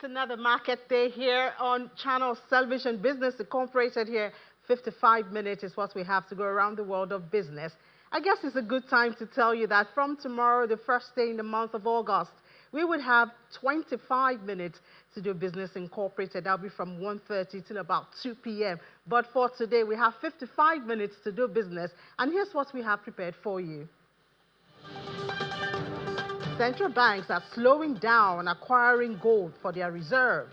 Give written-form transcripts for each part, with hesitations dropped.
It's another market day here on Channels Television Business Incorporated here. 55 minutes is what we have to go around the world of business. I guess it's a good time to tell you that from tomorrow, the first day in the month of August, we would have 25 minutes to do Business Incorporated. That'll be from 1:30 till about 2 p.m. But for today, we have 55 minutes to do business. And here's what we have prepared for you. Central banks are slowing down acquiring gold for their reserve.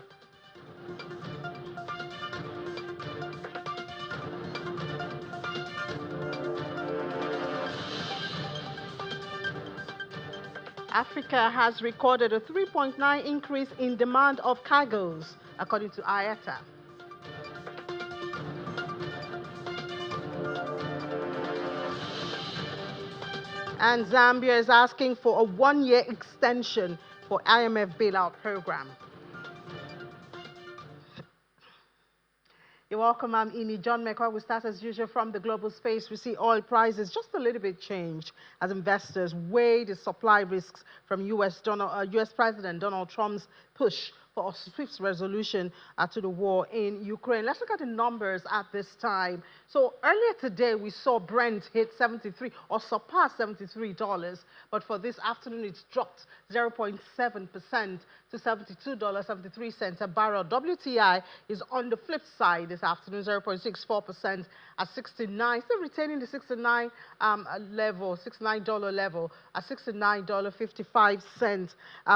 Africa has recorded a 3.9 increase in demand of cargoes, according to IATA. And Zambia is asking for a one-year extension for IMF bailout program. You're welcome. I'm Ini John Mekwa. We start as usual from the global space. We see oil prices just a little bit changed as investors weigh the supply risks from US President Donald Trump's push for a swift resolution to the war in Ukraine. Let's look at the numbers at this time. So earlier today, we saw Brent hit 73 or surpass $73. But for this afternoon, it's dropped 0.7% to $72.73 a barrel. WTI is on the flip side this afternoon, 0.64% at 69, still retaining the 69 level, $69 level at $69.55.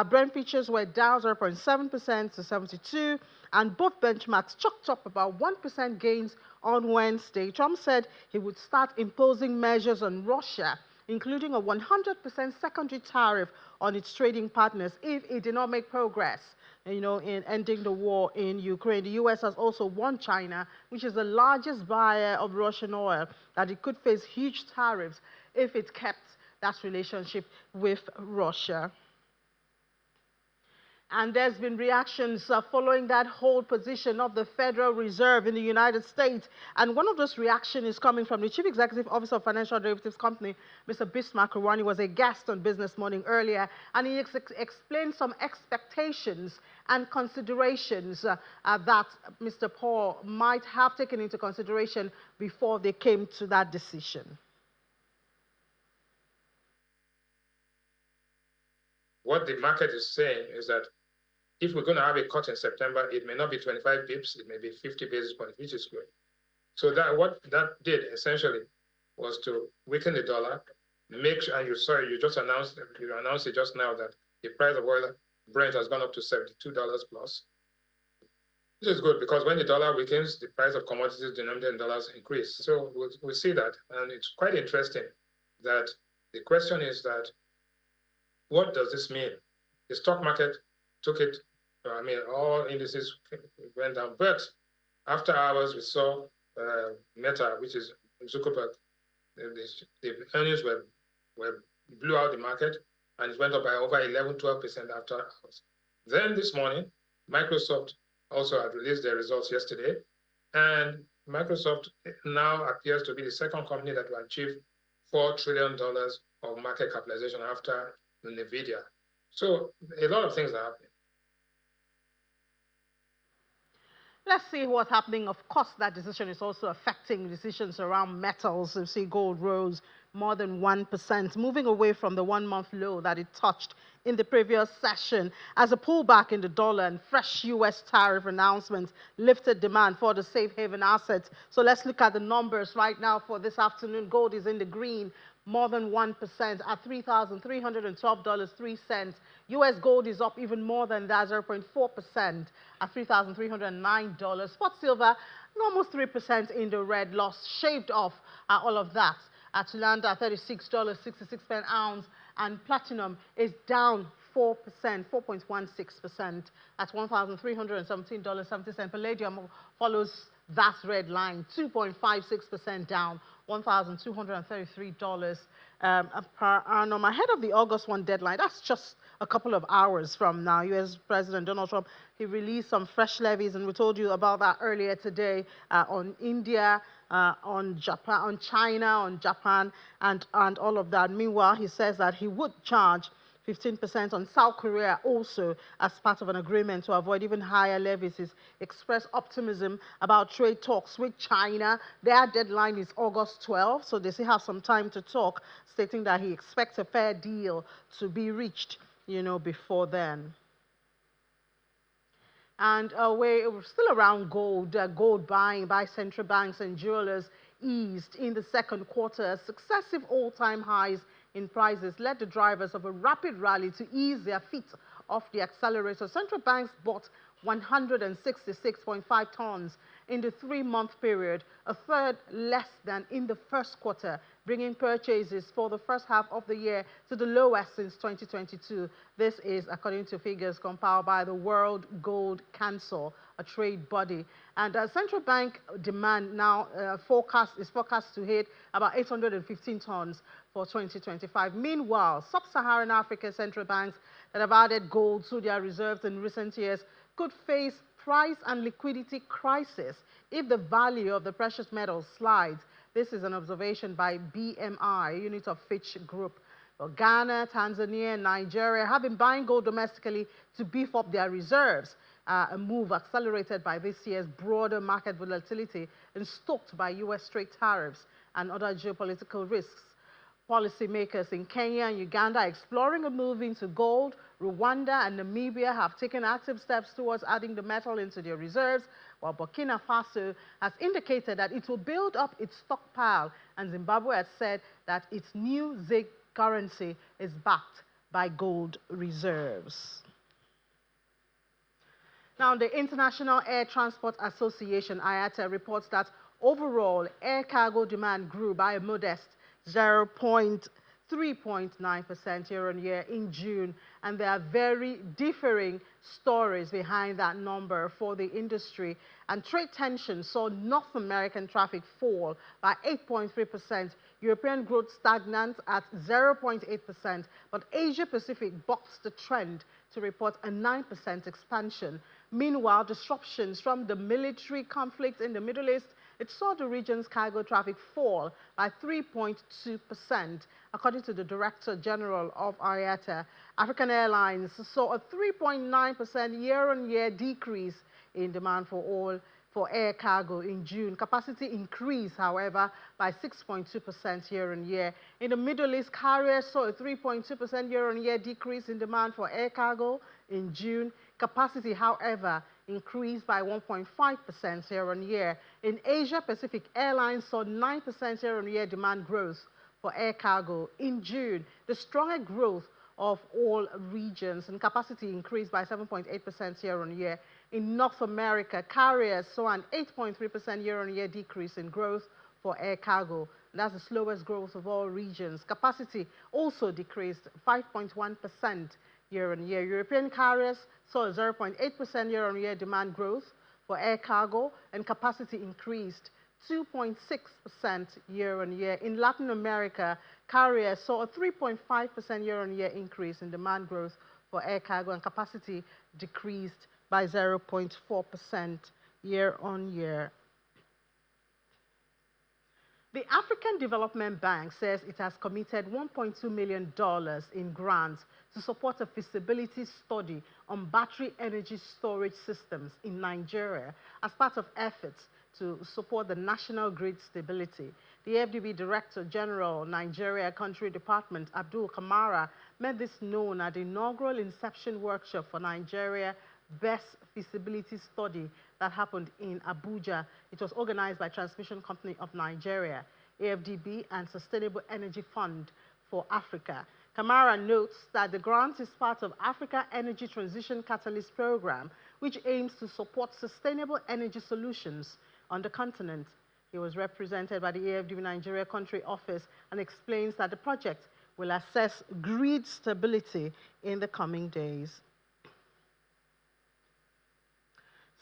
Brent futures were down 0.7% to 72, and both benchmarks chalked up about 1% gains on Wednesday. Trump said he would start imposing measures on Russia, including a 100% secondary tariff on its trading partners if it did not make progress, in ending the war in Ukraine. The U.S. has also warned China, which is the largest buyer of Russian oil, that it could face huge tariffs if it kept that relationship with Russia. And there's been reactions following that hold position of the Federal Reserve in the United States. And one of those reactions is coming from the Chief Executive Officer of Financial Derivatives Company, Mr. Bismarck Rwani, was a guest on Business Morning earlier. And he explained some expectations and considerations that Mr. Paul might have taken into consideration before they came to that decision. What the market is saying is that if we're going to have a cut in September, it may not be 25 bips, it may be 50 basis points, which is good. So that what that did essentially was to weaken the dollar, make sure, and you announced it just now that the price of oil, Brent, has gone up to $72 plus. This is good because when the dollar weakens, the price of commodities denominated in dollars increase. So we'll see that, and it's quite interesting that the question is that, what does this mean? The stock market took it, all indices went down. But after hours, we saw Meta, which is Zuckerberg, the earnings blew out the market, and it went up by over 11-12% after hours. Then this morning, Microsoft also had released their results yesterday, and Microsoft now appears to be the second company that will achieve $4 trillion of market capitalization after NVIDIA. So a lot of things are happening. Let's see what's happening. Of course, that decision is also affecting decisions around metals. You see gold rose more than 1%, moving away from the one-month low that it touched in the previous session, as a pullback in the dollar and fresh U.S. tariff announcements lifted demand for the safe haven assets. So let's look at the numbers right now for this afternoon. Gold is in the green, more than 1% at $3,312.03. U.S. gold is up even more than that, 0.4% at $3,309. Spot silver, almost 3% in the red, lost, shaved off all of that to land at $36.66 per ounce. And platinum is down 4%, 4.16% at $1,317.70. Palladium follows that red line, 2.56% down, $1,233 per annum. Ahead of the August 1 deadline, that's just a couple of hours from now. U.S. President Donald Trump, he released some fresh levies, and we told you about that earlier today, on India, on Japan, on China, on Japan, and all of that. Meanwhile, he says that he would charge 15% on South Korea, also as part of an agreement to avoid even higher levies. He's expressed optimism about trade talks with China. Their deadline is August 12, so they still have some time to talk, stating that he expects a fair deal to be reached, before then. And we're still around gold. Gold buying by central banks and jewelers eased in the second quarter. Successive all-time highs in prices led the drivers of a rapid rally to ease their feet off the accelerator. Central banks bought 166.5 tons in the 3-month period, a third less than in the first quarter, bringing purchases for the first half of the year to the lowest since 2022. This is according to figures compiled by the World Gold Council, a trade body. And central bank demand now is forecast to hit about 815 tons for 2025. Meanwhile, sub-Saharan African central banks that have added gold to their reserves in recent years could face price and liquidity crisis if the value of the precious metals slides. This is an observation by BMI, a unit of Fitch Group. Well, Ghana, Tanzania, and Nigeria have been buying gold domestically to beef up their reserves, a move accelerated by this year's broader market volatility and stoked by U.S. trade tariffs and other geopolitical risks. Policymakers in Kenya and Uganda are exploring a move into gold. Rwanda and Namibia have taken active steps towards adding the metal into their reserves, while Burkina Faso has indicated that it will build up its stockpile, and Zimbabwe has said that its new ZiG currency is backed by gold reserves. Now, the International Air Transport Association, IATA, reports that overall air cargo demand grew by a modest 3.9% year-on-year in June, and there are very differing stories behind that number for the industry. And trade tensions saw North American traffic fall by 8.3%, European growth stagnant at 0.8%, but Asia-Pacific bucks the trend to report a 9% expansion. Meanwhile, disruptions from the military conflict in the Middle East, it saw the region's cargo traffic fall by 3.2%, according to the Director General of IATA. African Airlines saw a 3.9% year-on-year decrease in demand for air cargo in June. Capacity increased, however, by 6.2% year-on-year. In the Middle East, carriers saw a 3.2% year-on-year decrease in demand for air cargo in June. Capacity, however, increased by 1.5% year-on-year. In Asia Pacific, airlines saw 9% year-on-year demand growth for air cargo in June, the strongest growth of all regions, and capacity increased by 7.8% year-on-year. In North America, carriers saw an 8.3% year-on-year decrease in growth for air cargo. That's the slowest growth of all regions. Capacity also decreased 5.1% year-on-year. European carriers saw a 0.8% year-on-year demand growth for air cargo, and capacity increased 2.6% year-on-year. In Latin America, carriers saw a 3.5% year-on-year increase in demand growth for air cargo, and capacity decreased by 0.4% year-on-year. The African Development Bank says it has committed $1.2 million in grants to support a feasibility study on battery energy storage systems in Nigeria as part of efforts to support the national grid stability. The AfDB Director General, Nigeria Country Department, Abdul Kamara, made this known at the inaugural Inception Workshop for Nigeria Best Feasibility Study that happened in Abuja. It was organized by Transmission Company of Nigeria, AfDB, and Sustainable Energy Fund for Africa. Kamara notes that the grant is part of Africa Energy Transition Catalyst Program, which aims to support sustainable energy solutions on the continent. He was represented by the AfDB Nigeria Country Office and explains that the project will assess grid stability in the coming days.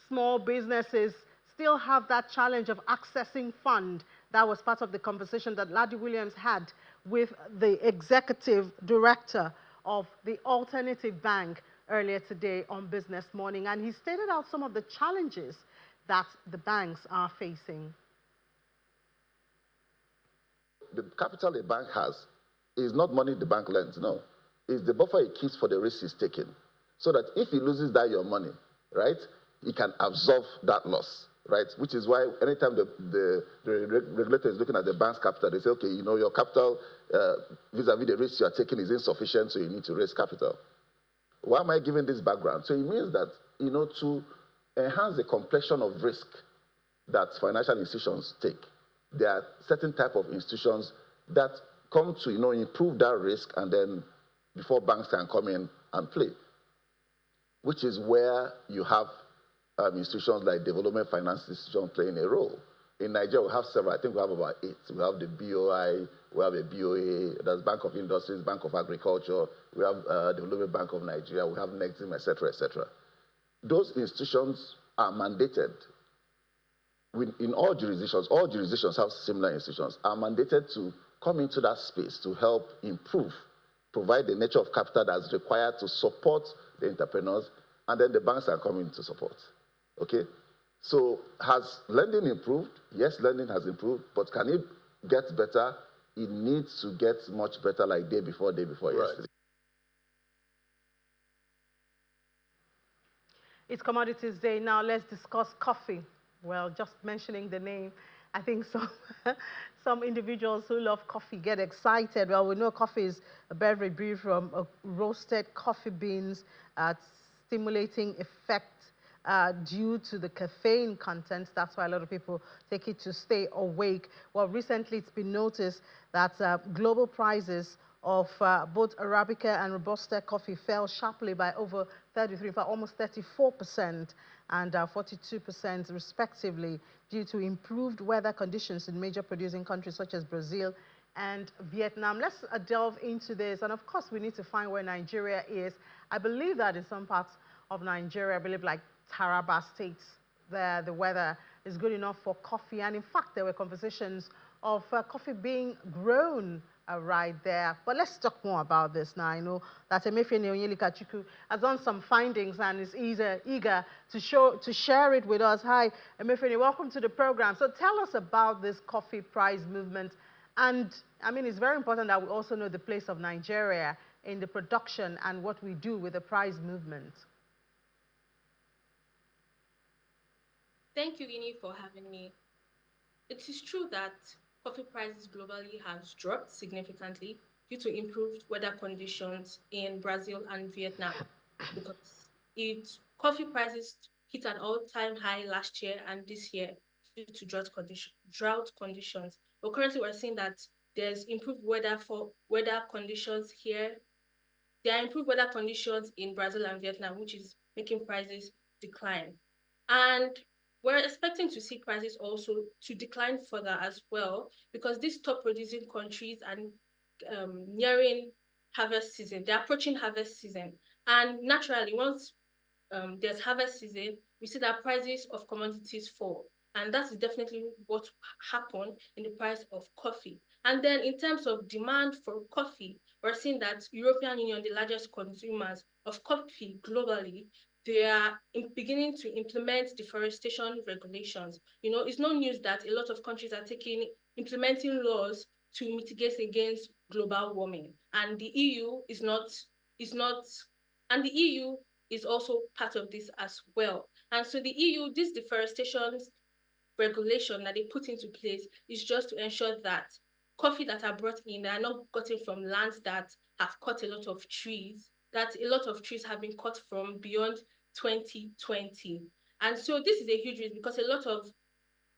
Small businesses still have that challenge of accessing funds. That was part of the conversation that Ladi Williams had with the executive director of the Alternative Bank earlier today on Business Morning, and he stated out some of the challenges that the banks are facing. The capital a bank has is not money the bank lends, no. is the buffer he keeps for the risk he's taking. So that if he loses that your money, right, he can absorb that loss, right? Which is why anytime the regulator is looking at the bank's capital, they say, okay, you know, your capital vis-a-vis the risk you are taking is insufficient, so you need to raise capital. Why am I giving this background? So it means that, you know, to enhance the complexion of risk that financial institutions take, there are certain type of institutions that come to, you know, improve that risk, and then before banks can come in and play, which is where you have institutions like development finance institutions playing a role. In Nigeria, we have several. I think we have about 8. We have the BOI, we have a BOA, there's Bank of Industries, Bank of Agriculture, we have Development Bank of Nigeria, we have Nexim, etc., etc. Those institutions are mandated in all jurisdictions have similar institutions, are mandated to come into that space to help improve, provide the nature of capital that's required to support the entrepreneurs, and then the banks are coming to support. Okay? So has lending improved? Yes, lending has improved, but can it get better? It needs to get much better, like day before yesterday. It's Commodities Day. Now let's discuss coffee. Well, just mentioning the name, I think some individuals who love coffee get excited. Well, we know coffee is a beverage brewed from roasted coffee beans, stimulating effect due to the caffeine content. That's why a lot of people take it to stay awake. Well, recently it's been noticed that global prices of both Arabica and Robusta coffee fell sharply by over 33, in fact, almost 34% and 42% respectively, due to improved weather conditions in major producing countries such as Brazil and Vietnam. Let's delve into this. And of course, we need to find where Nigeria is. I believe that in some parts of Nigeria, I believe like Taraba State, there the weather is good enough for coffee. And in fact, there were conversations of coffee being grown right there. But let's talk more about this now. I know that Emefiele Onyelikachuku has done some findings and is eager to share it with us. Hi, Emefiele, welcome to the program. So tell us about this coffee price movement. And I mean, it's very important that we also know the place of Nigeria in the production and what we do with the price movement. Thank you, Ini, for having me. It is true that coffee prices globally has dropped significantly due to improved weather conditions in Brazil and Vietnam, because coffee prices hit an all-time high last year and this year due to drought conditions. But currently we're seeing that there's improved weather conditions here. There are improved weather conditions in Brazil and Vietnam, which is making prices decline. And we're expecting to see prices also to decline further as well, because these top producing countries are nearing harvest season. They're approaching harvest season. And naturally, once there's harvest season, we see that prices of commodities fall. And that is definitely what happened in the price of coffee. And then in terms of demand for coffee, we're seeing that European Union, the largest consumers of coffee globally, they are beginning to implement deforestation regulations. You know, it's no news that a lot of countries are implementing laws to mitigate against global warming. And the EU and the EU is also part of this as well. And so the EU, this deforestation regulation that they put into place is just to ensure that coffee that are brought in, they are not gotten from lands that have cut a lot of trees, that a lot of trees have been cut from beyond 2020. And so this is a huge risk, because a lot of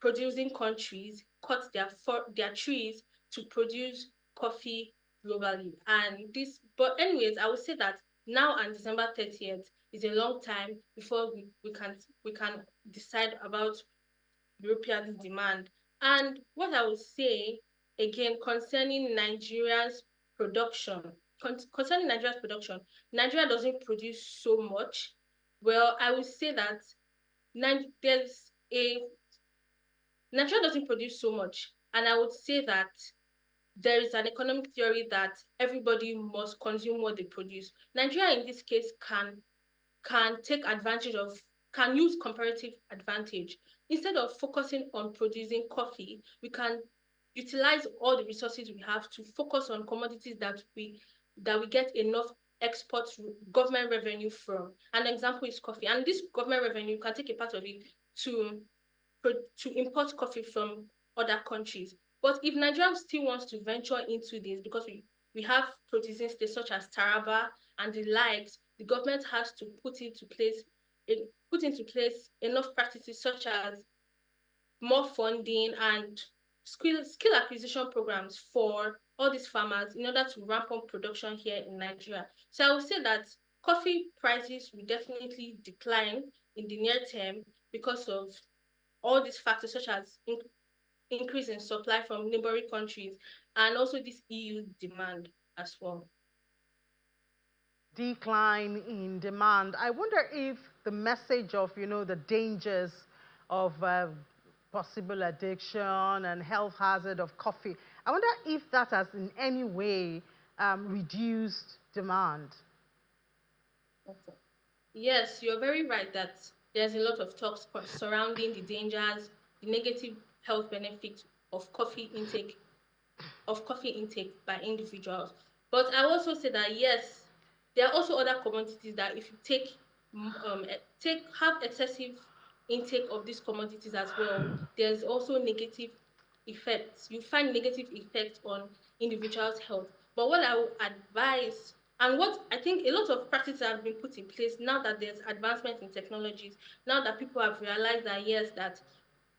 producing countries cut their trees to produce coffee globally. But anyways, I would say that now and December 30th is a long time before we can decide about European demand. And what I would say again concerning Nigeria's production, Nigeria doesn't produce so much. Well, I would say that Nigeria doesn't produce so much, and I would say that there is an economic theory that everybody must consume what they produce. Nigeria, in this case, can use comparative advantage. Instead of focusing on producing coffee, we can utilize all the resources we have to focus on commodities that we that we get enough export government revenue from. An example is coffee, and this government revenue can take a part of it to import coffee from other countries. But if Nigeria still wants to venture into this, because we have producing states such as Taraba and the likes, the government has to put into place enough practices such as more funding and skill acquisition programs for all these farmers in order to ramp up production here in Nigeria. So I would say that coffee prices will definitely decline in the near term because of all these factors such as increase in supply from neighboring countries and also this EU demand as well. Decline in demand. I wonder if the message of, the dangers of possible addiction and health hazard of coffee, I wonder if that has in any way reduced demand. Okay. Yes, you're very right that there's a lot of talks surrounding the dangers, the negative health benefits of coffee intake by individuals. But I also say that yes, there are also other commodities that if you have excessive intake of these commodities as well, there's also negative effects. You find negative effects on individuals' health. But what I would advise, and what I think a lot of practices have been put in place now that there's advancement in technologies, now that people have realized that yes, that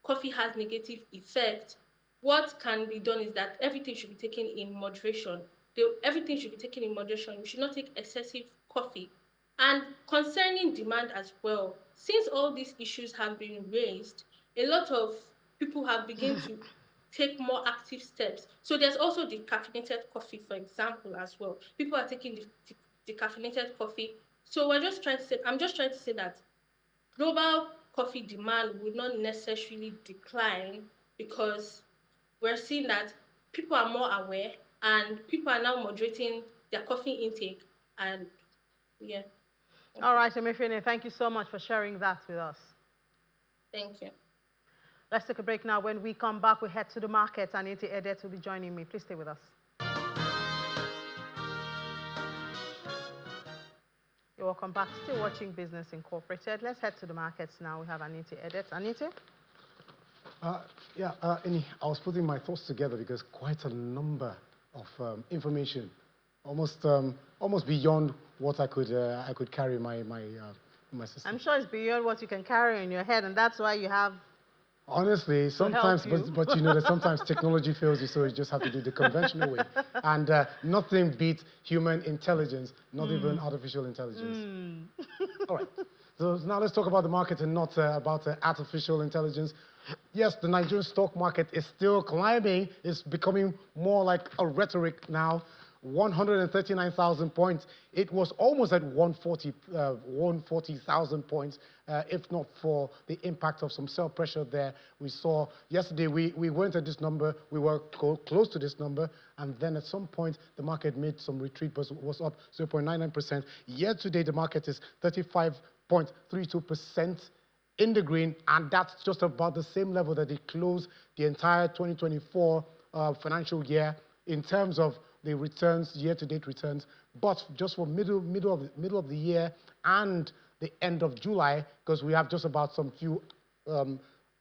coffee has negative effects, what can be done is that everything should be taken in moderation. Everything should be taken in moderation. We should not take excessive coffee. And concerning demand as well, since all these issues have been raised, a lot of people have begun to take more active steps. So there's also decaffeinated coffee, for example, as well. People are taking the decaffeinated coffee. So I'm just trying to say that global coffee demand will not necessarily decline because we're seeing that people are more aware and people are now moderating their coffee intake. And yeah. All right, Emefiele, thank you so much for sharing that with us. Thank you. Let's take a break now. When we come back, we head to the market. Anita Edet will be joining me. Please stay with us. You're welcome back. Still watching Business Incorporated. Let's head to the markets now. We have Anita Edet. Anita? I was putting my thoughts together because quite a number of information, almost beyond what I could carry my system. I'm sure it's beyond what you can carry in your head, and that's why you have. Honestly, sometimes, but that sometimes technology fails you, so you just have to do the conventional way. And nothing beats human intelligence, not even artificial intelligence. All right. So now let's talk about the market and not about artificial intelligence. Yes, the Nigerian stock market is still climbing. It's becoming more like a rhetoric now. 139,000 points. It was almost at 140,000 points, if not for the impact of some sell pressure there. We saw yesterday, we weren't at this number, we were close to this number, and then at some point, the market made some retreat, but was up 0.99%. Year to date, the market is 35.32% in the green, and that's just about the same level that it closed the entire 2024 financial year in terms of the returns, year-to-date returns, but just for middle of the year and the end of July, because we have just about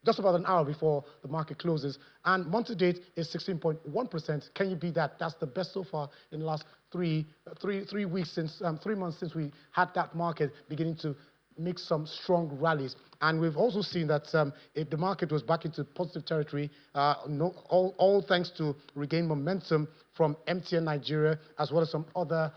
just about an hour before the market closes, and month-to-date is 16.1%. Can you beat that? That's the best so far in the last 3 weeks since 3 months since we had that market beginning to make some strong rallies. And we've also seen that if the market was back into positive territory, all thanks to regained momentum from MTN Nigeria, as well as some other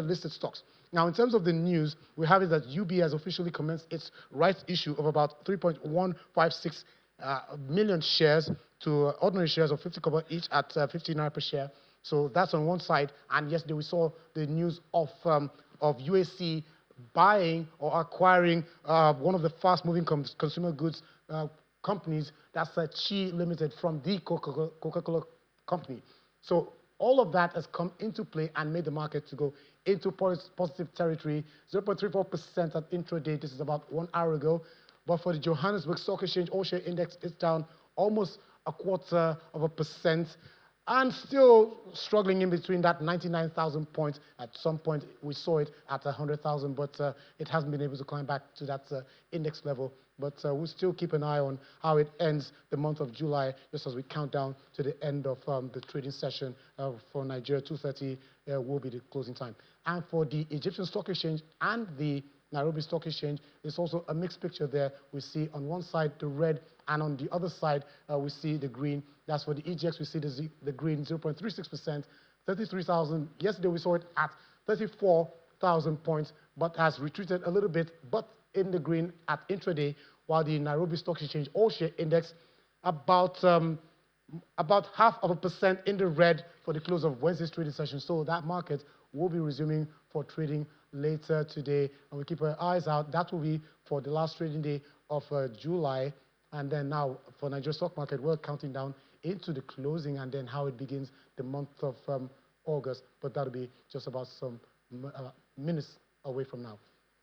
listed stocks. Now, in terms of the news, we have it that UB has officially commenced its rights issue of about 3.156 million shares to ordinary shares of 50 kobo each at 50 naira per share. So that's on one side. And yesterday we saw the news of UAC buying or acquiring one of the fast-moving consumer goods companies, that's Chi Limited, from the Coca-Cola company. So all of that has come into play and made the market to go into positive territory, 0.34% at intraday. This is about 1 hour ago. But for the Johannesburg Stock Exchange All-Share Index, it's down almost 0.25%. and still struggling in between that 99,000 points. At some point, we saw it at 100,000, but it hasn't been able to climb back to that index level. But we'll still keep an eye on how it ends the month of July, just as we count down to the end of the trading session for Nigeria. 2:30 will be the closing time. And for the Egyptian Stock Exchange and the Nairobi Stock Exchange, it's also a mixed picture there. We see on one side the red, and on the other side we see the green. That's for the EGX. We see the green 0.36%, 33,000. Yesterday we saw it at 34,000 points, but has retreated a little bit, but in the green at intraday, while the Nairobi Stock Exchange All-Share Index about 0.5% in the red for the close of Wednesday's trading session. So that market will be resuming for trading later today, and we keep our eyes out. That will be for the last trading day of July, and then now for Nigeria stock market, we're counting down into the closing and then how it begins the month of August, but that'll be just about some minutes away from now.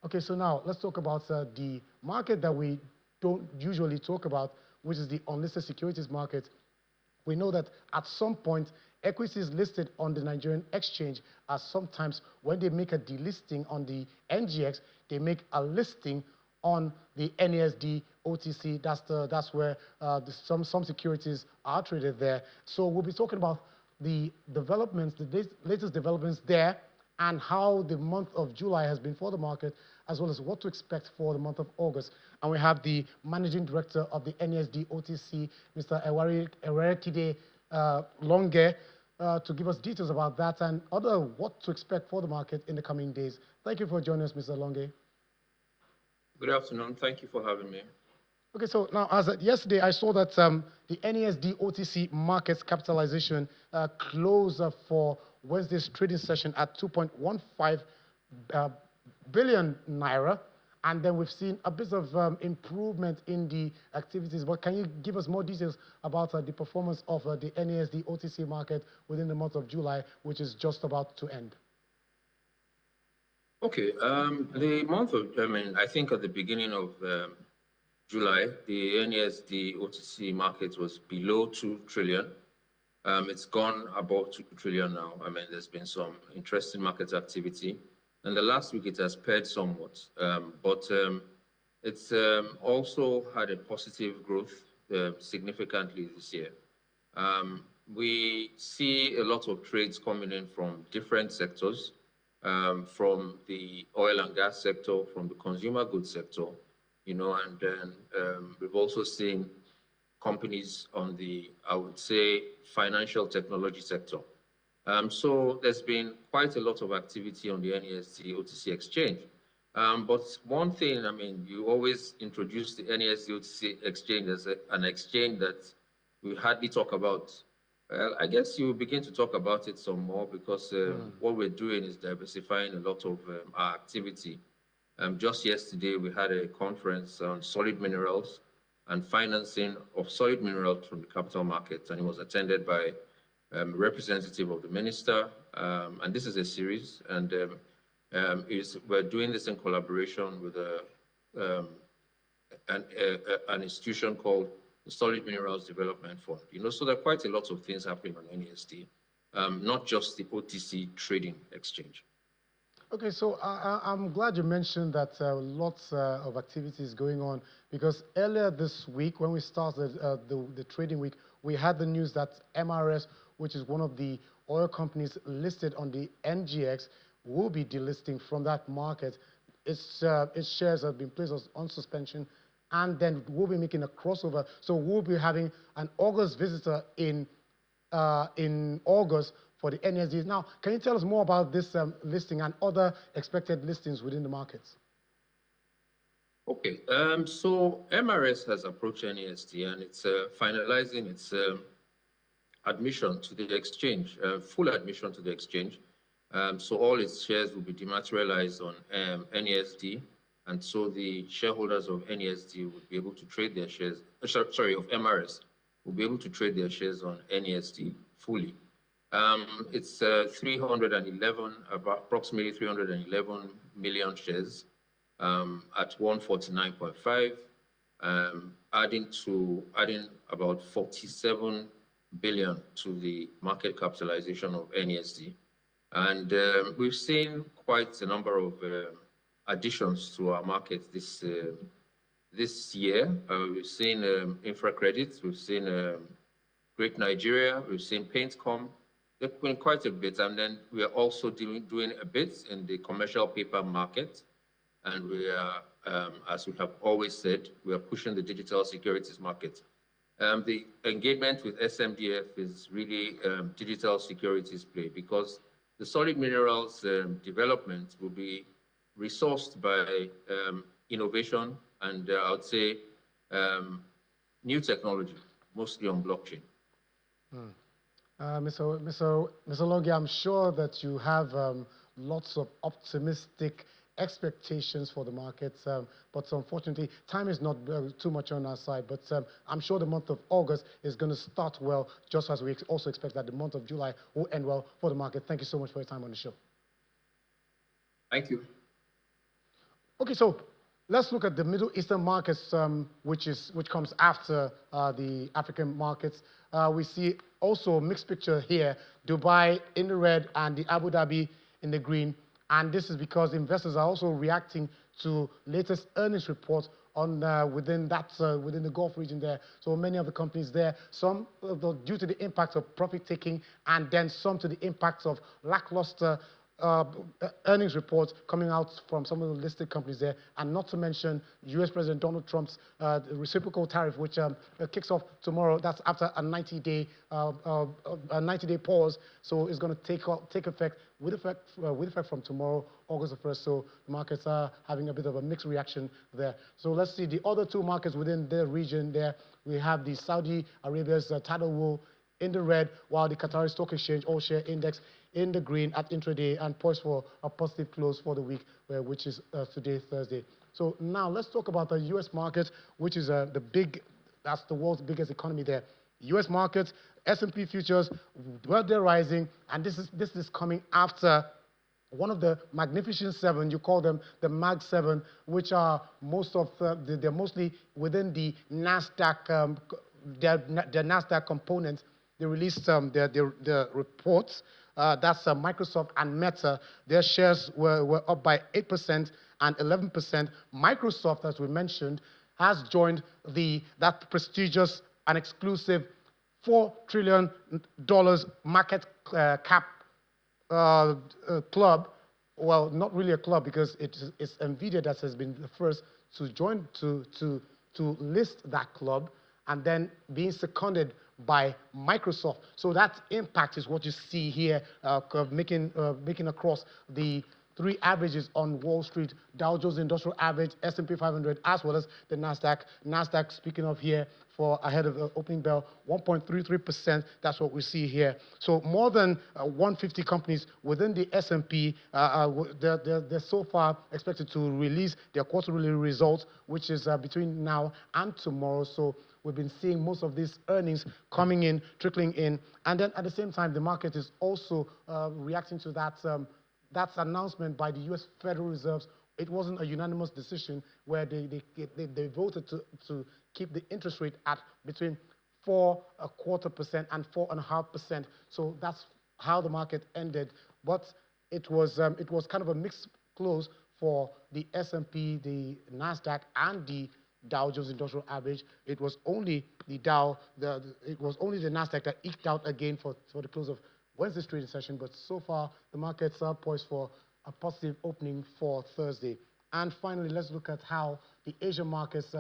Okay, so now let's talk about the market that we don't usually talk about, which is the unlisted securities market. We know that at some point, equities listed on the Nigerian exchange are sometimes, when they make a delisting on the NGX, they make a listing on the NASD OTC. That's where some securities are traded there. So we'll be talking about the developments, the latest developments there, and how the month of July has been for the market, as well as what to expect for the month of August. And we have the Managing Director of the NASD OTC, Mr. Ewerekide Longe, to give us details about that and what to expect for the market in the coming days. Thank you for joining us, Mr. Longe. Good afternoon. Thank you for having me. Okay, so now, as yesterday, I saw that the NASD OTC markets capitalization closed for Wednesday's trading session at 2.15 billion naira, and then we've seen a bit of improvement in the activities. But can you give us more details about the performance of the NASD OTC market within the month of July, which is just about to end? Okay, the month of, I think at the beginning of July, the NASD OTC market was below 2 trillion. It's gone above 2 trillion now. There's been some interesting market activity. And the last week it has paired somewhat, but it's also had a positive growth significantly this year. We see a lot of trades coming in from different sectors, from the oil and gas sector, from the consumer goods sector, and then we've also seen companies on the, I would say, financial technology sector. So there's been quite a lot of activity on the NASD OTC exchange. But one thing, you always introduce the NASD OTC exchange as an exchange that we hardly talk about. Well, I guess you begin to talk about it some more because what we're doing is diversifying a lot of our activity. Just yesterday, we had a conference on solid minerals and financing of solid minerals from the capital markets, and it was attended by representative of the minister, and this is a series, and we're doing this in collaboration with an institution called the Solid Minerals Development Fund. So there are quite a lot of things happening on NASD, not just the OTC trading exchange. Okay, so I'm glad you mentioned that lots of activities going on, because earlier this week, when we started the trading week, we had the news that MRS, which is one of the oil companies listed on the NGX, will be delisting from that market. Its shares have been placed on suspension, and then we'll be making a crossover. So we'll be having an August visitor in August for the NSDs. Now, can you tell us more about this listing and other expected listings within the markets? Okay, so MRS has approached NASD and it's finalizing its admission to the exchange, full admission to the exchange. So all its shares will be dematerialized on NASD, and so the shareholders of NASD will be able to trade their shares, sorry, of MRS, will be able to trade their shares on NASD fully. It's 311, approximately 311 million shares at 149.5, adding about 47 billion to the market capitalization of NESD. And we've seen quite a number of additions to our market this year. We've seen infra credits, we've seen Great Nigeria, we've seen Paintcom. There's been quite a bit, and then we are also doing a bit in the commercial paper market. And we are, as we have always said, we are pushing the digital securities market. The engagement with SMDF is really digital securities play, because the solid minerals development will be resourced by innovation and I would say new technology, mostly on blockchain. Mr. Longi, I'm sure that you have lots of optimistic expectations for the markets, but unfortunately, time is not too much on our side. But I'm sure the month of August is going to start well, just as we also expect that the month of July will end well for the market. Thank you so much for your time on the show. Thank you. Okay, so let's look at the Middle Eastern markets, which comes after the African markets. We see also a mixed picture here: Dubai in the red and the Abu Dhabi in the green. And this is because investors are also reacting to latest earnings reports on within the Gulf region there. So many of the companies there, some due to the impact of profit taking, and then some to the impacts of lackluster earnings reports coming out from some of the listed companies there, and not to mention U.S. President Donald Trump's reciprocal tariff, which kicks off tomorrow. That's after a 90-day pause. So it's going to take effect with effect from tomorrow, August the 1st. So the markets are having a bit of a mixed reaction there. So let's see the other two markets within the region there. We have the Saudi Arabia's Tadawul in the red, while the Qatari Stock Exchange All Share Index in the green at intraday, and poised for a positive close for the week, which is today, Thursday. So now let's talk about the U.S. market, which is that's the world's biggest economy there. U.S. market, S&P futures, well, they're rising, and this is coming after one of the Magnificent Seven. You call them the Mag 7, which are they're mostly within the NASDAQ, their NASDAQ components. They released their reports. That's Microsoft and Meta. Their shares were up by 8% and 11%. Microsoft, as we mentioned, has joined that prestigious and exclusive $4 trillion market cap club. Well, not really a club, because it's NVIDIA that has been the first to join to list that club, and then being seconded by Microsoft. So that impact is what you see here, making across the three averages on Wall Street: Dow Jones Industrial Average, S&P 500, as well as the Nasdaq. Nasdaq, speaking of here, for ahead of the opening bell, 1.33%. That's what we see here. So more than 150 companies within the S&P, they're so far expected to release their quarterly results, which is between now and tomorrow. So we've been seeing most of these earnings coming in, trickling in, and then at the same time, the market is also reacting to that announcement by the U.S. Federal Reserve. It wasn't a unanimous decision where they voted to keep the interest rate at between 4.25% and 4.5%. So that's how the market ended. But it was kind of a mixed close for the S&P, the Nasdaq, and the Dow Jones Industrial Average. It was only the Nasdaq that eked out again for the close of Wednesday's trading session. But so far, the markets are poised for a positive opening for Thursday. And finally, let's look at how the Asian markets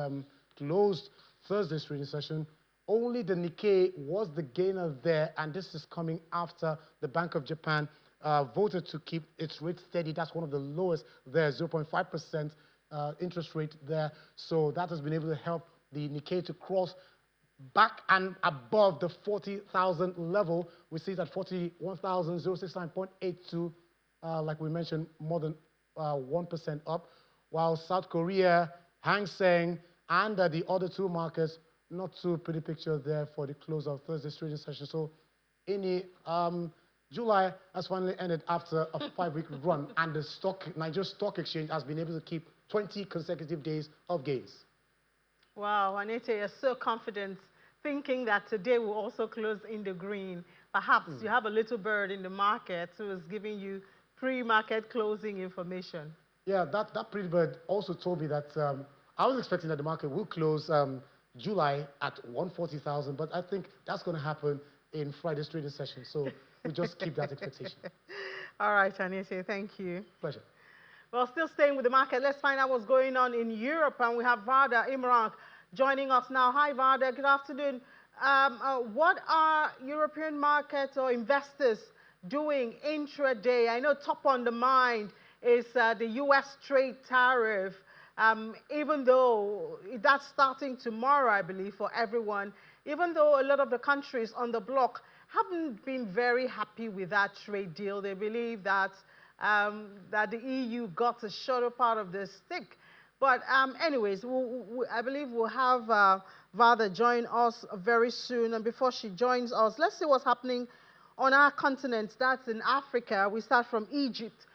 closed Thursday's trading session. Only the Nikkei was the gainer there, and this is coming after the Bank of Japan voted to keep its rate steady. That's one of the lowest there, 0.5% interest rate there. So that has been able to help the Nikkei to cross back and above the 40,000 level. We see that 41,069.82, like we mentioned, more than 1% up, while South Korea, Hang Seng, and the other two markets, not too pretty picture there for the close of Thursday's trading session. So July has finally ended after a 5-week run, and the Nigeria Stock Exchange has been able to keep 20 consecutive days of gains. Wow, Anita, you're so confident thinking that today will also close in the green. Perhaps you have a little bird in the market who is giving you pre-market closing information. Yeah, that pretty bird also told me that I was expecting that the market will close July at 140,000, but I think that's going to happen in Friday's trading session. So we'll just keep that expectation. All right, Anise, thank you. Pleasure. Well, still staying with the market, let's find out what's going on in Europe. And we have Varda Imran joining us now. Hi, Varda. Good afternoon. What are European markets or investors doing intraday? I know top on the mind is the U.S. trade tariff, even though that's starting tomorrow, I believe, for everyone, even though a lot of the countries on the bloc haven't been very happy with that trade deal. They believe that, that the EU got a shorter part of the stick. But anyways, I believe we'll have Varda join us very soon. And before she joins us, let's see what's happening on our continent. That's in Africa. We start from Egypt.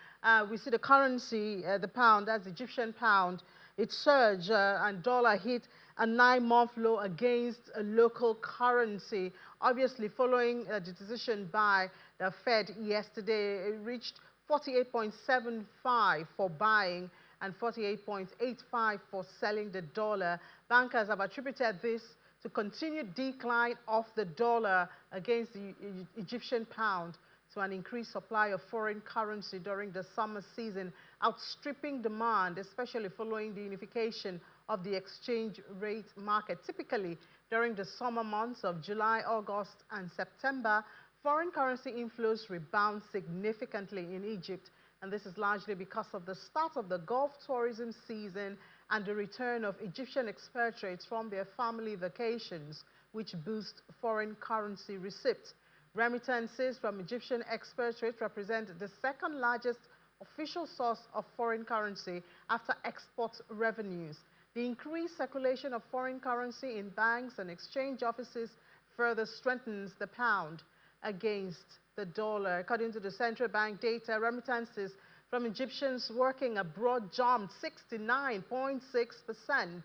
We see the currency, the pound, that's the Egyptian pound. It surged and dollar hit a 9-month low against a local currency. Obviously, following the decision by the Fed yesterday, it reached 48.75 for buying and 48.85 for selling the dollar. Bankers have attributed this to continued decline of the dollar against the Egyptian pound, to an increased supply of foreign currency during the summer season, outstripping demand, especially following the unification of the exchange rate market. Typically, during the summer months of July, August, and September, foreign currency inflows rebound significantly in Egypt, and this is largely because of the start of the Gulf tourism season and the return of Egyptian expatriates from their family vacations, which boost foreign currency receipts. Remittances from Egyptian expatriates represent the second largest official source of foreign currency after export revenues. The increased circulation of foreign currency in banks and exchange offices further strengthens the pound against the dollar. According to the central bank data, remittances from Egyptians working abroad jumped 69.6%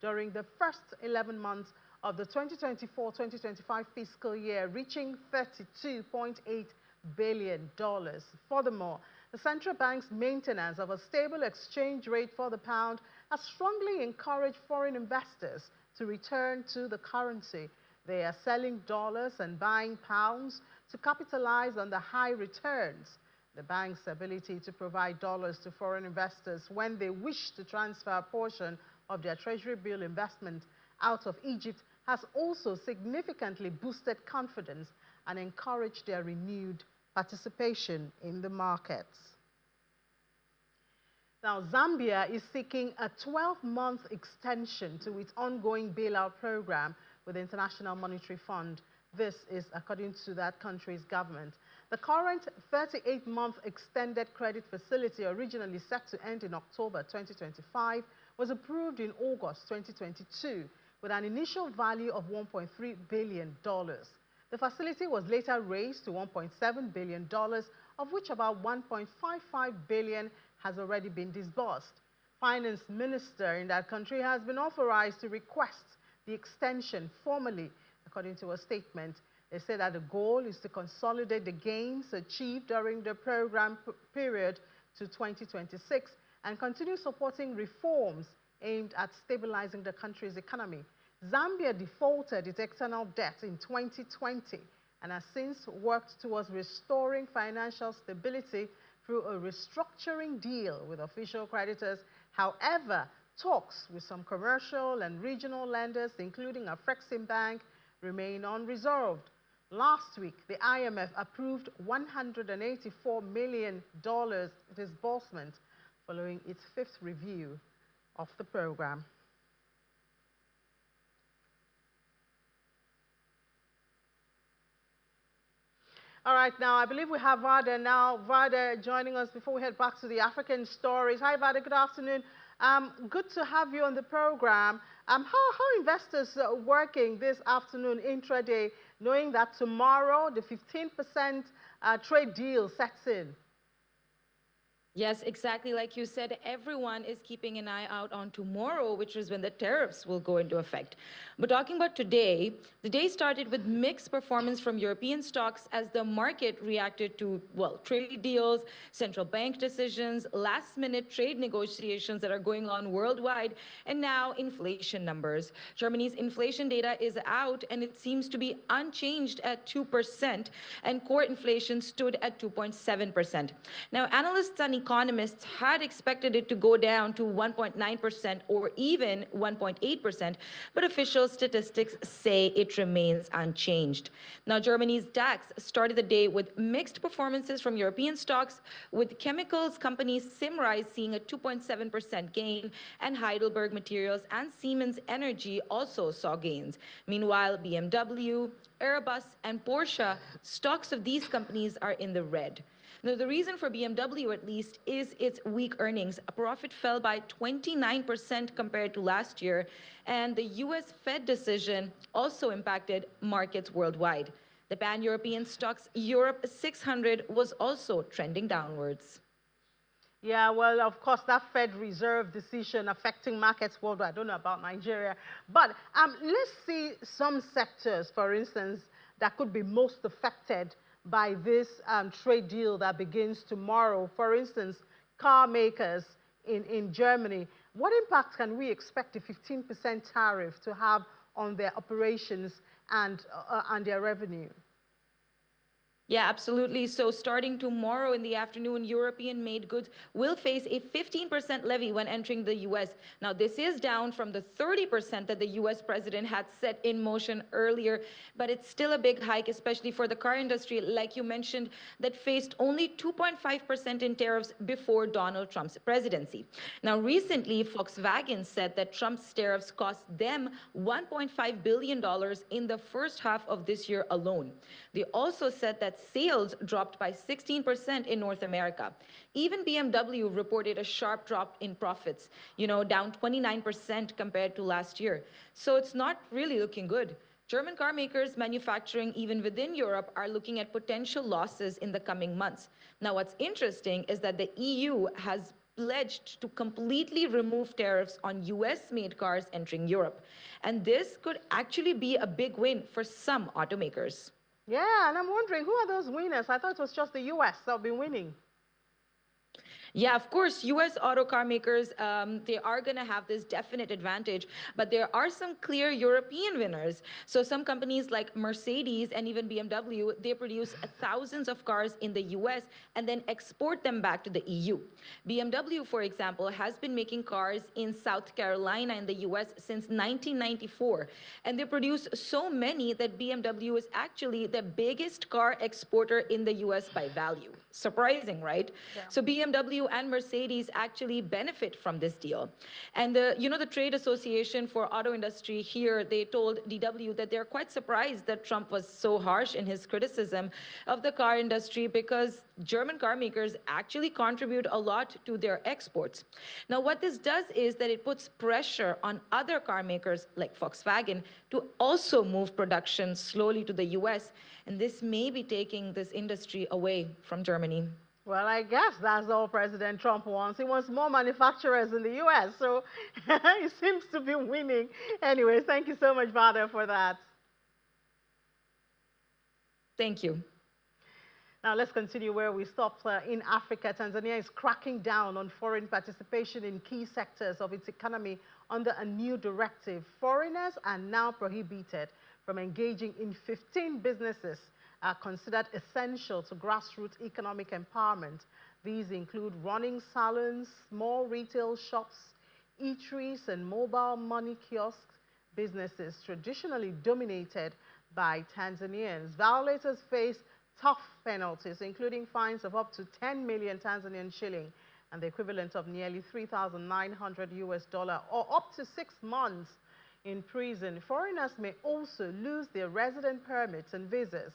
during the first 11 months of the 2024-2025 fiscal year, reaching $32.8 billion. Furthermore, the central bank's maintenance of a stable exchange rate for the pound has strongly encouraged foreign investors to return to the currency. They are selling dollars and buying pounds to capitalize on the high returns. The bank's ability to provide dollars to foreign investors when they wish to transfer a portion of their treasury bill investment out of Egypt has also significantly boosted confidence and encouraged their renewed participation in the markets. Now, Zambia is seeking a 12-month extension to its ongoing bailout program with the International Monetary Fund. This is according to that country's government. The current 38-month extended credit facility, originally set to end in October 2025, was approved in August 2022 with an initial value of $1.3 billion. The facility was later raised to $1.7 billion, of which about $1.55 billion has already been disbursed. Finance minister in that country has been authorized to request the extension formally, according to a statement. They say that the goal is to consolidate the gains achieved during the program period to 2026 and continue supporting reforms aimed at stabilizing the country's economy. Zambia defaulted its external debt in 2020 and has since worked towards restoring financial stability through a restructuring deal with official creditors. However, talks with some commercial and regional lenders, including Afreximbank, remain unresolved. Last week, the IMF approved $184 million disbursement following its 5th review of the program. All right, now I believe we have Varda now. Varda joining us before we head back to the African stories. Hi, Varda, good afternoon. Good to have you on the program. How investors working this afternoon intraday, knowing that tomorrow the 15% trade deal sets in? Yes, exactly. Like you said, everyone is keeping an eye out on tomorrow, which is when the tariffs will go into effect. But talking about today, the day started with mixed performance from European stocks as the market reacted to, well, trade deals, central bank decisions, last minute trade negotiations that are going on worldwide, and now inflation numbers. Germany's inflation data is out and it seems to be unchanged at 2%, and core inflation stood at 2.7%. Now, analysts and economists had expected it to go down to 1.9% or even 1.8%, but official statistics say it remains unchanged. Now, Germany's DAX started the day with mixed performances from European stocks, with chemicals company Simrise seeing a 2.7% gain, and Heidelberg Materials and Siemens Energy also saw gains. Meanwhile, BMW, Airbus, and Porsche, stocks of these companies are in the red. Now, the reason for BMW, at least, is its weak earnings. A profit fell by 29% compared to last year, and the US Fed decision also impacted markets worldwide. The pan-European stocks Europe 600 was also trending downwards. Yeah, well, of course, that Fed Reserve decision affecting markets worldwide. I don't know about Nigeria. But let's see some sectors, for instance, that could be most affected by this trade deal that begins tomorrow. For instance, car makers in Germany. What impact can we expect a 15% tariff to have on their operations and their revenue? Yeah, absolutely. So starting tomorrow in the afternoon, European-made goods will face a 15% levy when entering the U.S. Now, this is down from the 30% that the U.S. president had set in motion earlier, but it's still a big hike, especially for the car industry, like you mentioned, that faced only 2.5% in tariffs before Donald Trump's presidency. Now, recently, Volkswagen said that Trump's tariffs cost them $1.5 billion in the first half of this year alone. They also said that sales dropped by 16% in North America. Even BMW reported a sharp drop in profits, down 29% compared to last year. So it's not really looking good. German car makers manufacturing even within Europe are looking at potential losses in the coming months. Now, what's interesting is that the EU has pledged to completely remove tariffs on US-made cars entering Europe. And this could actually be a big win for some automakers. Yeah, and I'm wondering, who are those winners? I thought it was just the US that will be winning. Yeah, of course, U.S. auto car makers, they are going to have this definite advantage, but there are some clear European winners. So some companies like Mercedes and even BMW, they produce thousands of cars in the U.S. and then export them back to the EU. BMW, for example, has been making cars in South Carolina in the U.S. since 1994, and they produce so many that BMW is actually the biggest car exporter in the U.S. by value. Surprising, right? Yeah. So BMW and Mercedes actually benefit from this deal. And the trade association for auto industry here, they told DW that they're quite surprised that Trump was so harsh in his criticism of the car industry because German car makers actually contribute a lot to their exports. Now, what this does is that it puts pressure on other car makers like Volkswagen to also move production slowly to the US. And this may be taking this industry away from Germany. Well, I guess that's all President Trump wants. He wants more manufacturers in the U.S., so he seems to be winning. Anyways, thank you so much, Vada, for that. Thank you. Now, let's continue where we stopped. In Africa, Tanzania is cracking down on foreign participation in key sectors of its economy under a new directive. Foreigners are now prohibited from engaging in 15 businesses are considered essential to grassroots economic empowerment. These include running salons, small retail shops, eateries, and mobile money kiosks, businesses traditionally dominated by Tanzanians. Violators face tough penalties, including fines of up to 10 million Tanzanian shilling and the equivalent of nearly $3,900 or up to 6 months in prison. Foreigners may also lose their resident permits and visas.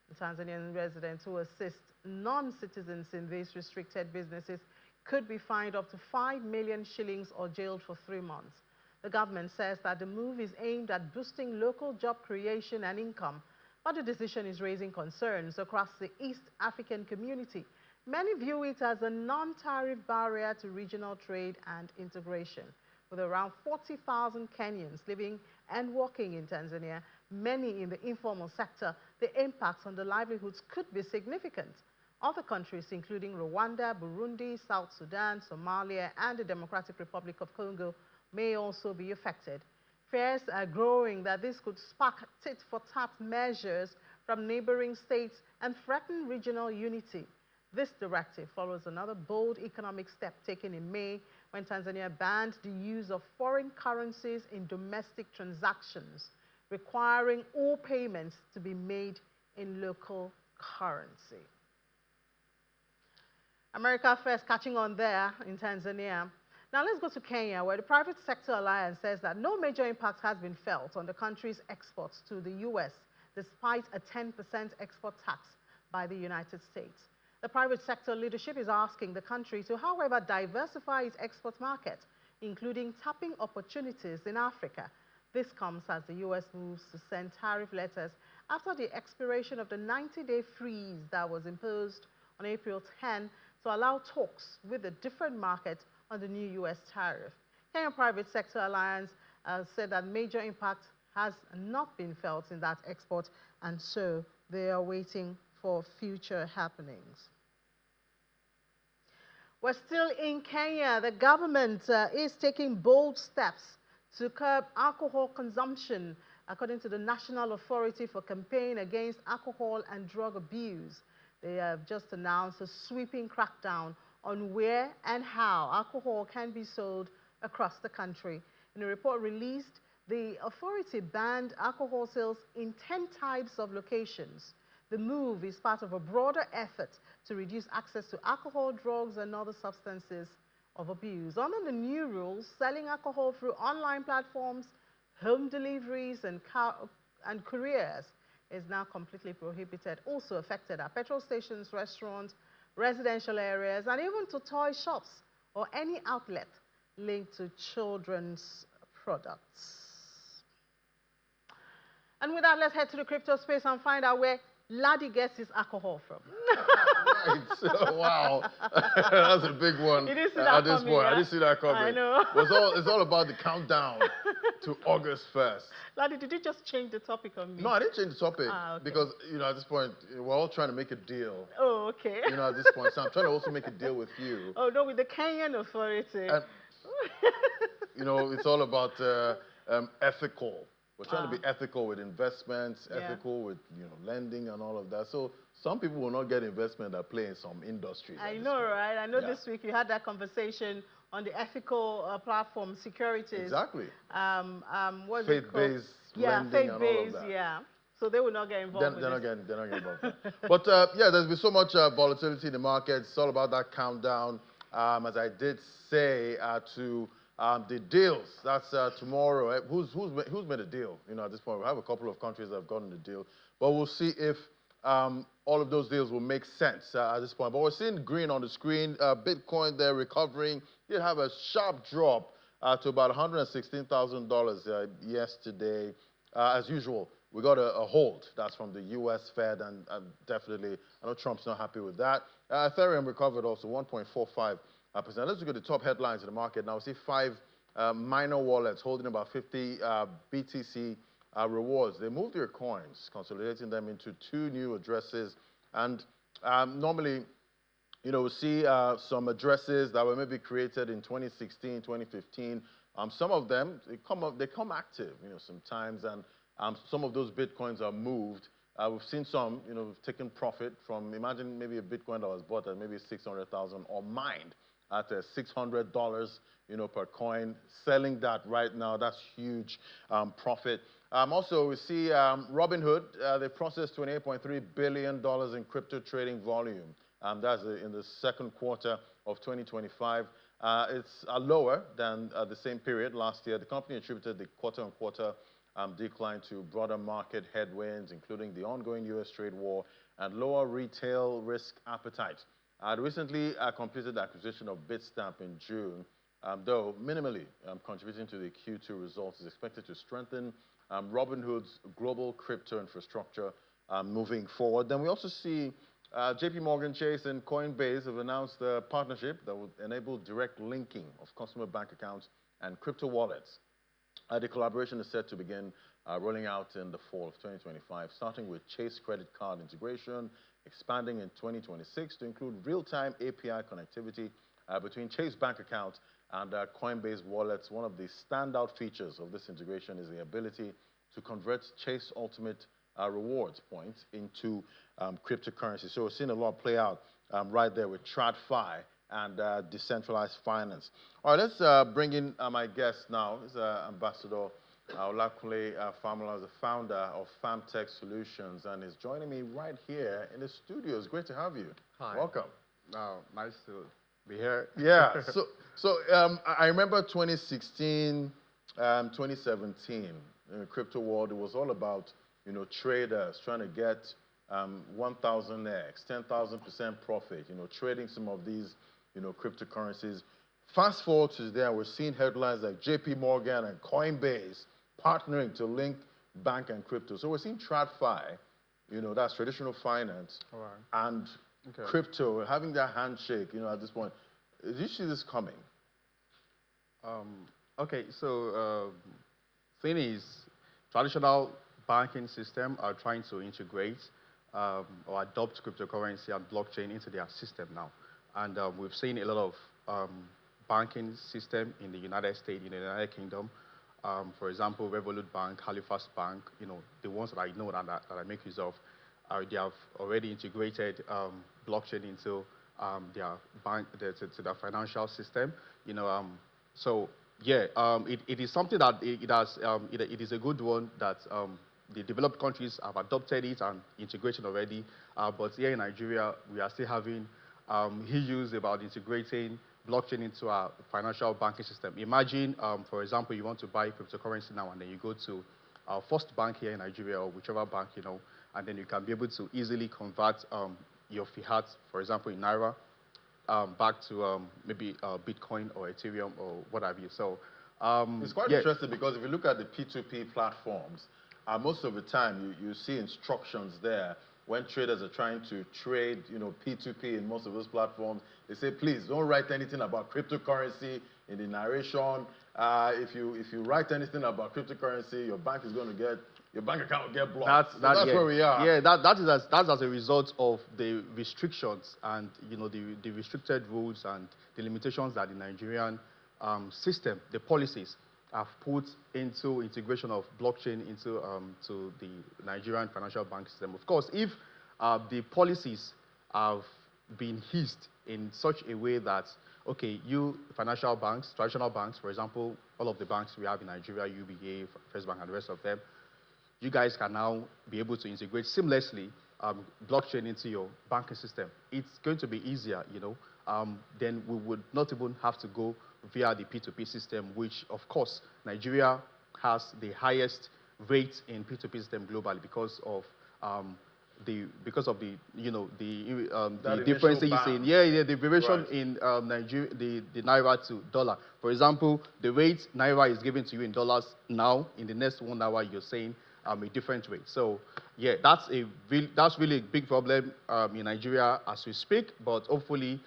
The Tanzanian residents who assist non-citizens in these restricted businesses could be fined up to 5 million shillings or jailed for 3 months. The government says that the move is aimed at boosting local job creation and income, but the decision is raising concerns across the East African community Many view it as a non-tariff barrier to regional trade and integration. With around 40,000 Kenyans living and working in Tanzania, many in the informal sector, the impact on the livelihoods could be significant. Other countries, including Rwanda, Burundi, South Sudan, Somalia, and the Democratic Republic of Congo, may also be affected. Fears are growing that this could spark tit-for-tat measures from neighboring states and threaten regional unity. This directive follows another bold economic step taken in May when Tanzania banned the use of foreign currencies in domestic transactions, requiring all payments to be made in local currency. America First catching on there in Tanzania. Now let's go to Kenya, where the Private Sector Alliance says that no major impact has been felt on the country's exports to the U.S., despite a 10% export tax by the United States. The private sector leadership is asking the country to, however, diversify its export market, including tapping opportunities in Africa. This comes as the U.S. moves to send tariff letters after the expiration of the 90-day freeze that was imposed on April 10 to allow talks with the different markets on the new U.S. tariff. Kenya Private Sector Alliance said that major impact has not been felt in that export, and so they are waiting for future happenings. We're still in Kenya. The government is taking bold steps to curb alcohol consumption, according to the National Authority for Campaign Against Alcohol and Drug Abuse. They have just announced a sweeping crackdown on where and how alcohol can be sold across the country. In a report released, the authority banned alcohol sales in 10 types of locations. The move is part of a broader effort to reduce access to alcohol, drugs, and other substances of abuse. Under the new rules, selling alcohol through online platforms, home deliveries, and couriers is now completely prohibited. Also affected are petrol stations, restaurants, residential areas, and even to toy shops or any outlet linked to children's products. And with that, let's head to the crypto space and find out where Laddie gets his alcohol from. Right. So, wow. That's a big one. You didn't see that at this coming, point. yeah? I didn't see that coming. I know. It's all about the countdown to August 1st. Laddie, did you just change the topic on me? No, I didn't change the topic Okay. because, at this point, we're all trying to make a deal. Oh, okay. At this point. So I'm trying to also make a deal with you. Oh, no, with the Kenyan authority. And, it's all about ethical. We're trying to be ethical with investments, ethical with lending and all of that. So some people will not get investment that play in some industries. I know, right? I know this week you had that conversation on the ethical platform securities. Exactly. What's faith-based lending and all of that. Yeah. So they will not get involved They're not getting involved. But there's been so much volatility in the market. It's all about that countdown. As I did say to the deals, that's tomorrow. Who's made a deal? At this point, we have a couple of countries that have gotten the deal, but we'll see if all of those deals will make sense at this point. But we're seeing green on the screen. Bitcoin there recovering. Did have a sharp drop to about $116,000 yesterday. As usual, we got a hold. That's from the U.S. Fed, and definitely, I know Trump's not happy with that. Ethereum recovered also 1.45%. Let's look at the top headlines in the market. Now, we see 5 minor wallets holding about 50 BTC rewards. They moved their coins, consolidating them into 2 new addresses. And normally, we see some addresses that were maybe created in 2016, 2015. Some of them, they come active, sometimes, and some of those Bitcoins are moved. We've seen some, we've taken profit from, imagine maybe a Bitcoin that was bought at maybe 600,000 or mined at $600, per coin. Selling that right now, that's huge profit. Also, we see Robinhood, they processed $28.3 billion in crypto trading volume. That's in the second quarter of 2025. It's lower than the same period last year. The company attributed the quarter-on-quarter decline to broader market headwinds, including the ongoing U.S. trade war and lower retail risk appetite. Recently completed the acquisition of Bitstamp in June, though minimally contributing to the Q2 results, is expected to strengthen Robinhood's global crypto infrastructure moving forward. Then we also see JP Morgan Chase and Coinbase have announced a partnership that would enable direct linking of customer bank accounts and crypto wallets. The collaboration is set to begin rolling out in the fall of 2025, starting with Chase credit card integration, expanding in 2026 to include real-time API connectivity between Chase bank accounts and Coinbase wallets. One of the standout features of this integration is the ability to convert Chase Ultimate rewards points into cryptocurrency. So we're seeing a lot play out right there with TradFi and decentralized finance. All right, let's bring in my guest now. This is Ambassador Olakunle Famula, the founder of FamTech Solutions, and is joining me right here in the studio. It's great to have you. Hi. Welcome. Nice to be here. Yeah. So I remember 2016, 2017 in the crypto world. It was all about traders trying to get 1,000x, 10,000% profit. Trading some of these cryptocurrencies. Fast forward to today, we're seeing headlines like JP Morgan and Coinbase partnering to link bank and crypto. So we're seeing TradFi, that's traditional finance, and crypto having that handshake, at this point. Do you see this coming? Okay, so thing is, traditional banking system are trying to integrate or adopt cryptocurrency and blockchain into their system now. And we've seen a lot of banking system in the United States, in the United Kingdom. For example, Revolut Bank, Halifax Bank, the ones that I know that I make use of, they have already integrated blockchain into their bank, to their financial system. So yeah, it is something that it is a good one that the developed countries have adopted it and integrated already. But here in Nigeria, we are still having issues about integrating blockchain into our financial banking system. Imagine, for example, you want to buy cryptocurrency now, and then you go to our first bank here in Nigeria or whichever bank, and then you can be able to easily convert your fiat, for example, in Naira, back to maybe Bitcoin or Ethereum or what have you. So it's quite interesting because if you look at the P2P platforms, most of the time you see instructions there when traders are trying to trade, P2P in most of those platforms. They say, please don't write anything about cryptocurrency in the narration. If you write anything about cryptocurrency, your bank account will get blocked. That's where we are. Yeah, that's as a result of the restrictions and the restricted rules and the limitations that the Nigerian system, the policies, have put into integration of blockchain into to the Nigerian financial bank system. Of course, if the policies have been eased in such a way that, okay, you financial banks, traditional banks, for example, all of the banks we have in Nigeria, UBA, First Bank, and the rest of them, you guys can now be able to integrate seamlessly blockchain into your banking system. It's going to be easier, then we would not even have to go via the P2P system, which, of course, Nigeria has the highest rate in P2P system globally because of the differences in the variation in Nigeria, the naira to dollar. For example, the rate naira is given to you in dollars now. In the next 1 hour, you're saying a different rate. So yeah, that's really a big problem in Nigeria as we speak. But hopefully,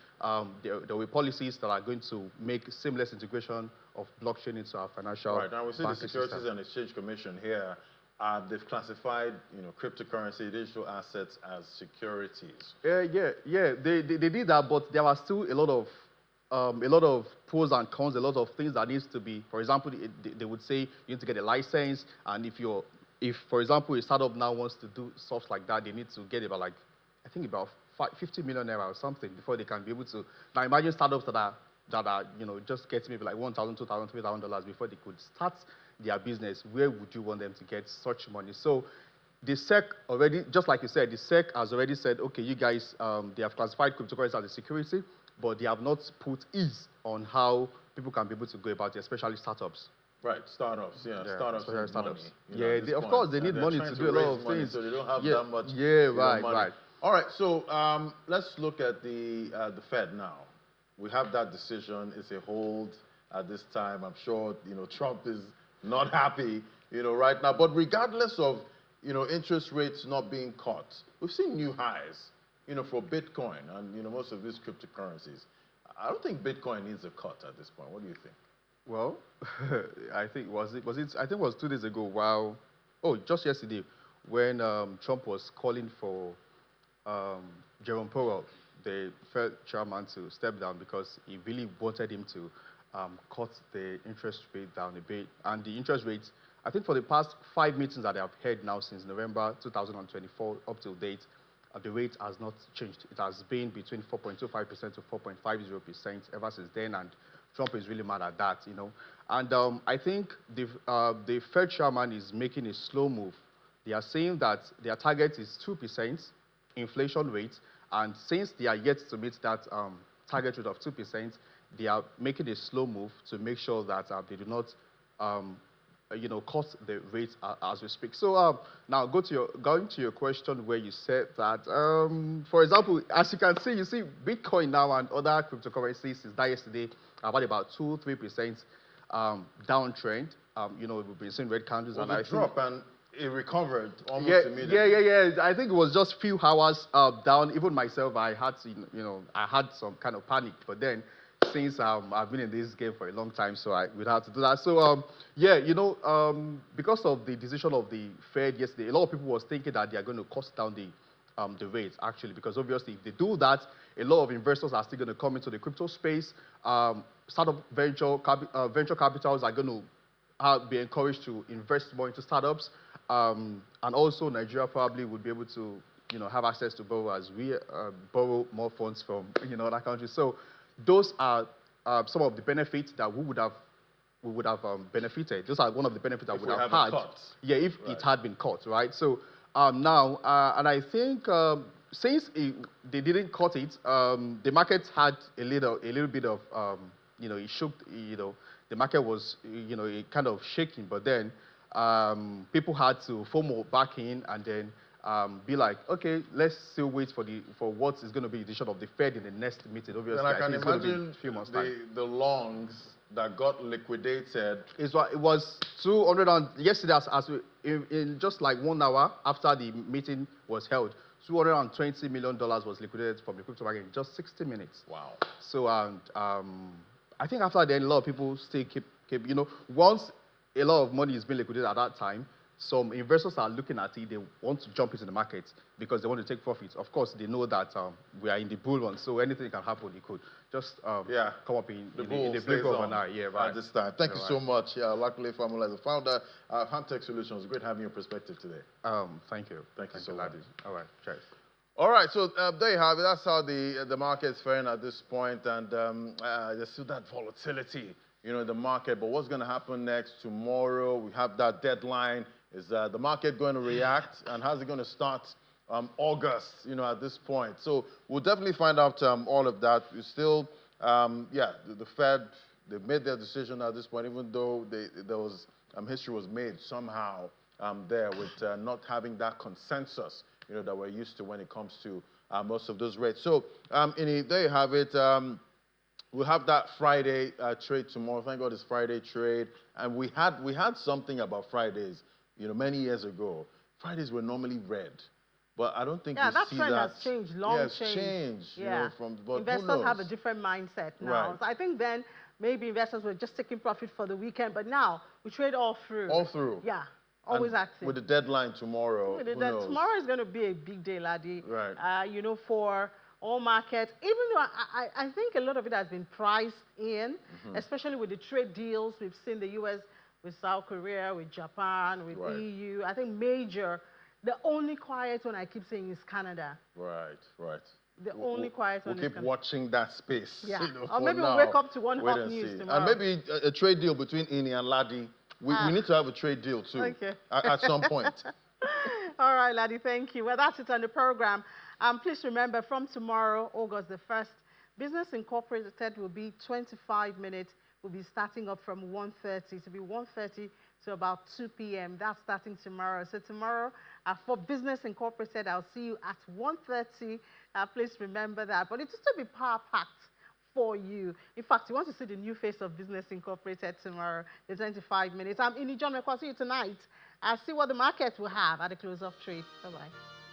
there will be policies that are going to make seamless integration of blockchain into our financial. Right now, we see the Securities and Exchange Commission here. They've classified, cryptocurrency, digital assets as securities. Yeah. They did that, but there are still a lot of pros and cons, a lot of things that needs to be. For example, they would say you need to get a license, and if for example a startup now wants to do stuff like that, they need to get about I think about 50 million naira or something before they can be able to. Now imagine startups that are just getting maybe like $1,000, $2,000, $3,000 before they could start their business. Where would you want them to get such money? So the SEC already, just like you said, the SEC has already said, okay, you guys, they have classified cryptocurrency as a security, but they have not put ease on how people can be able to go about it, especially startups. Right, startups, startups. Money, of course, they need money to do a lot of things. So they don't have that much. Yeah, right. All right, so let's look at the Fed now. We have that decision. It's a hold at this time. I'm sure Trump is not happy right now. But regardless of interest rates not being cut, we've seen new highs for Bitcoin and, most of these cryptocurrencies, I don't think Bitcoin needs a cut at this point. What do you think? Well, I think I think it was 2 days ago. Wow. Oh, just yesterday, when Trump was calling for Jerome Powell, the Fed chairman, to step down because he really wanted him to cut the interest rate down a bit. And the interest rates, I think for the past 5 meetings that I've had now since November 2024 up to date, the rate has not changed. It has been between 4.25% to 4.50% ever since then, and Trump is really mad at that, And I think the Fed chairman is making a slow move. They are saying that their target is 2% inflation rate, and since they are yet to meet that target rate of 2%, they are making a slow move to make sure that they do not cut the rate as we speak. So now going to your question where you said that, for example, as you can see, Bitcoin now and other cryptocurrencies since that yesterday have had about 2-3% downtrend. We've been seeing red candles, Well, and I drop and it recovered almost yeah, immediately. yeah. I think it was just few hours down. Even myself, I had to, I had some kind of panic. But then, since I've been in this game for a long time, so I would have to do that. So yeah, because of the decision of the Fed yesterday, a lot of people was thinking that they are going to cut down the rates actually, because obviously if they do that, a lot of investors are still going to come into the crypto space. Startup venture capitals are going to be encouraged to invest more into startups. And also Nigeria probably would be able to, have access to borrow as we borrow more funds from, other countries. So those are some of the benefits that we would have benefited. Those are one of the benefits that we would have had. Cut. Yeah, if it had been cut, right? So now, and I think since they didn't cut it, the market had a little bit of, it shook, the market was, it kind of shaking, but then people had to FOMO back in and then be like, okay, let's still wait for what is going to be the decision of the Fed in the next meeting. Obviously, Then I can think it's going to be imagine a few months time. the longs that got liquidated. It was 200 and yesterday, in just like 1 hour after the meeting was held, $220 million was liquidated from the crypto market in just 60 minutes. Wow. So I think after then, a lot of people still keep once a lot of money is being liquidated at that time, some investors are looking at it, they want to jump into the market because they want to take profits. Of course, they know that we are in the bull run, so anything can happen. It could just come up in the blink of an eye. Yeah, right. At this time. Thank you so much. Luckily, Formula, as a founder of Hamtech Solutions, great having your perspective today. Thank you. Thank you so much. All right, cheers. All right, so there you have it. That's how the market's faring at this point, and there's still that volatility, in the market. But what's going to happen next tomorrow? We have that deadline. Is the market going to react, and how's it going to start August? At this point. So we'll definitely find out all of that. We still, the Fed, they've made their decision at this point, even though there was history was made somehow there with not having that consensus. That we're used to when it comes to most of those rates. So, there you have it. We'll have that Friday trade tomorrow. Thank God it's Friday trade. And we had something about Fridays, many years ago. Fridays were normally red. But I don't think we see that. Yeah, that trend has changed, it's changed. Yeah. But investors have a different mindset now. Right. So I think then maybe investors were just taking profit for the weekend, but now we trade all through. All through. Yeah. Always active. With the deadline tomorrow, who knows? Tomorrow is going to be a big day, laddie. Right. For all markets. Even though I think a lot of it has been priced in, especially with the trade deals we've seen the U.S. with South Korea, with Japan, with EU. I think the only quiet one I keep saying is Canada. Right. The only quiet one is Canada. We'll keep watching that space. Yeah. Or maybe we'll wake up to one hot news tomorrow. And maybe a trade deal between Ini and Laddie. We need to have a trade deal too. Okay. At some point. All right, Laddie, thank you. Well, that's it on the program. Please remember, from tomorrow, August the 1st, Business Incorporated will be 25 minutes. We'll be starting up from 1:30 to be 1:30 to about 2 p.m. That's starting tomorrow. So tomorrow, for Business Incorporated, I'll see you at 1:30. Please remember that. But it will still be power-packed for you. In fact, you want to see the new face of Business Incorporated tomorrow, the 25 minutes. I'm Ini John. I'll see you tonight. I'll see what the market will have at the close of trade. Bye-bye.